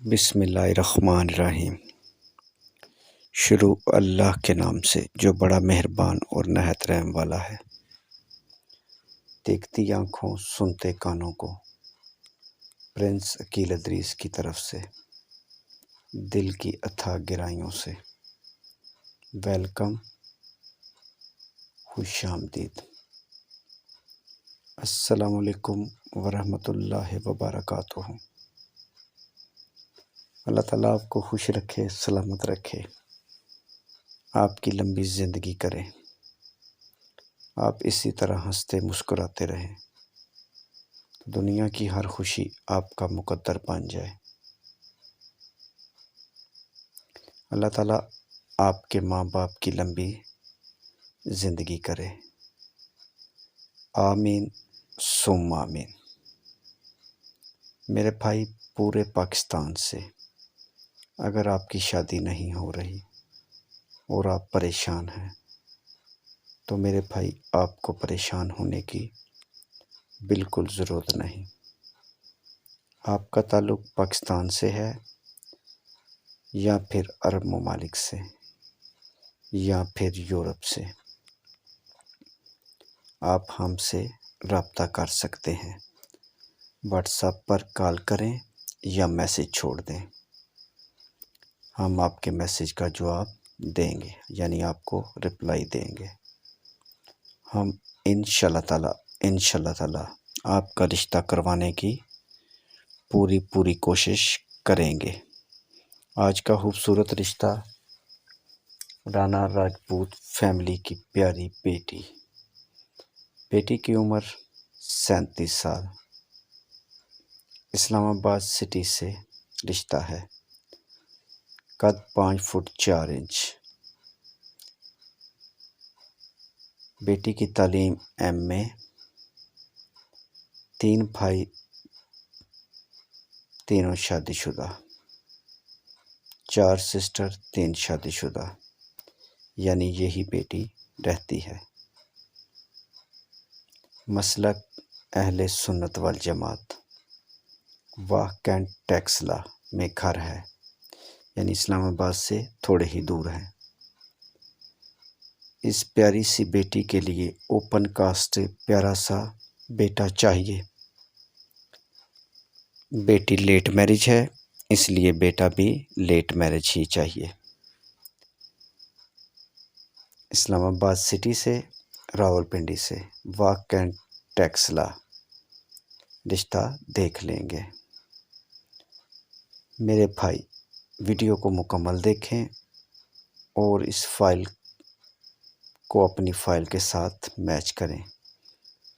بسم اللہ الرحمن الرحیم۔ شروع اللہ کے نام سے جو بڑا مہربان اور نہایت رحم والا ہے۔ دیکھتی آنکھوں سنتے کانوں کو، پرنس عقیل ادریس کی طرف سے، دل کی اتھاہ گہرائیوں سے ویلکم، خوش آمدید۔ السلام علیکم ورحمۃ اللہ وبرکاتہ۔ اللہ تعالیٰ آپ کو خوش رکھے، سلامت رکھے، آپ کی لمبی زندگی کرے، آپ اسی طرح ہنستے مسکراتے رہیں، دنیا کی ہر خوشی آپ کا مقدر بن جائے۔ اللہ تعالیٰ آپ کے ماں باپ کی لمبی زندگی کرے، آمین ثم آمین۔ میرے بھائی پورے پاکستان سے، اگر آپ کی شادی نہیں ہو رہی اور آپ پریشان ہیں تو میرے بھائی آپ کو پریشان ہونے کی بالکل ضرورت نہیں۔ آپ کا تعلق پاکستان سے ہے یا پھر عرب ممالک سے یا پھر یورپ سے، آپ ہم سے رابطہ کر سکتے ہیں۔ واٹس ایپ پر کال کریں یا میسج چھوڑ دیں، ہم آپ کے میسج کا جواب دیں گے، یعنی آپ کو رپلائی دیں گے۔ ہم انشاءاللہ تعالیٰ آپ کا رشتہ کروانے کی پوری کوشش کریں گے۔ آج کا خوبصورت رشتہ رانا راجپوت فیملی کی پیاری بیٹی کی عمر 37 سال، اسلام آباد سٹی سے رشتہ ہے، قد 5 فٹ 4 انچ، بیٹی کی تعلیم MA، 3 بھائی، تینوں شادی شدہ، 4 سسٹر، 3 شادی شدہ، یعنی یہی بیٹی رہتی ہے۔ مسلک اہل سنت والجماعت، واہ کینٹ ٹیکسلا میں گھر ہے، یعنی اسلام آباد سے تھوڑے ہی دور ہیں۔ اس پیاری سی بیٹی کے لیے اوپن کاسٹ پیارا سا بیٹا چاہیے۔ بیٹی لیٹ میرج ہے، اس لیے بیٹا بھی لیٹ میرج ہی چاہیے۔ اسلام آباد سٹی سے، راولپنڈی سے، واہ کینٹ ٹیکسلا رشتہ دیکھ لیں گے۔ میرے بھائی ویڈیو کو مکمل دیکھیں اور اس فائل کو اپنی فائل کے ساتھ میچ کریں۔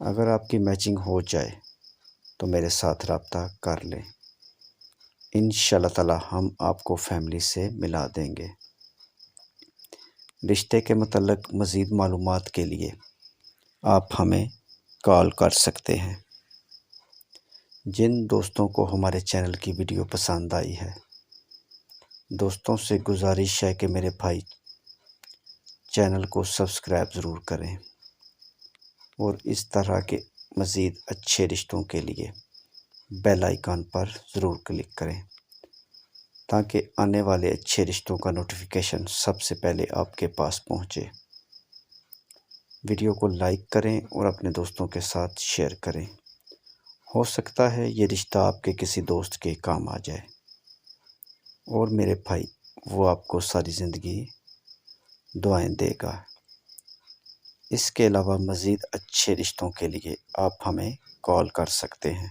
اگر آپ کی میچنگ ہو جائے تو میرے ساتھ رابطہ کر لیں، انشاءاللہ تعالی ہم آپ کو فیملی سے ملا دیں گے۔ رشتے کے متعلق مزید معلومات کے لیے آپ ہمیں کال کر سکتے ہیں۔ جن دوستوں کو ہمارے چینل کی ویڈیو پسند آئی ہے، دوستوں سے گزارش ہے کہ میرے بھائی چینل کو سبسکرائب ضرور کریں اور اس طرح کے مزید اچھے رشتوں کے لیے بیل آئیکن پر ضرور کلک کریں تاکہ آنے والے اچھے رشتوں کا نوٹیفیکیشن سب سے پہلے آپ کے پاس پہنچے۔ ویڈیو کو لائک کریں اور اپنے دوستوں کے ساتھ شیئر کریں، ہو سکتا ہے یہ رشتہ آپ کے کسی دوست کے کام آ جائے اور میرے بھائی وہ آپ کو ساری زندگی دعائیں دے گا۔ اس کے علاوہ مزید اچھے رشتوں کے لیے آپ ہمیں کال کر سکتے ہیں،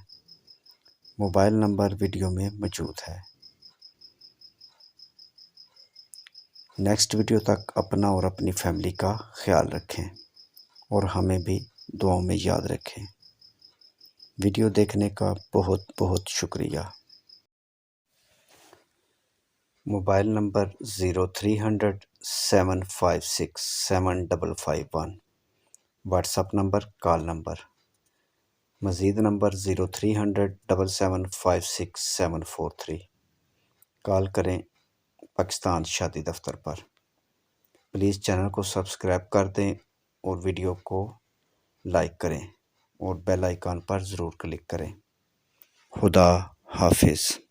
موبائل نمبر ویڈیو میں موجود ہے۔ نیکسٹ ویڈیو تک اپنا اور اپنی فیملی کا خیال رکھیں اور ہمیں بھی دعاؤں میں یاد رکھیں۔ ویڈیو دیکھنے کا بہت شکریہ۔ Mobile number 0300 756 7551، what's app number, call number, مزید نمبر 0300 7756 743۔ کال کریں پاکستان شادی دفتر پر۔ پلیز چینل کو سبسکرائب کر دیں اور ویڈیو کو لائک کریں اور بیل آئیکن پر ضرور کلک کریں۔ خدا حافظ۔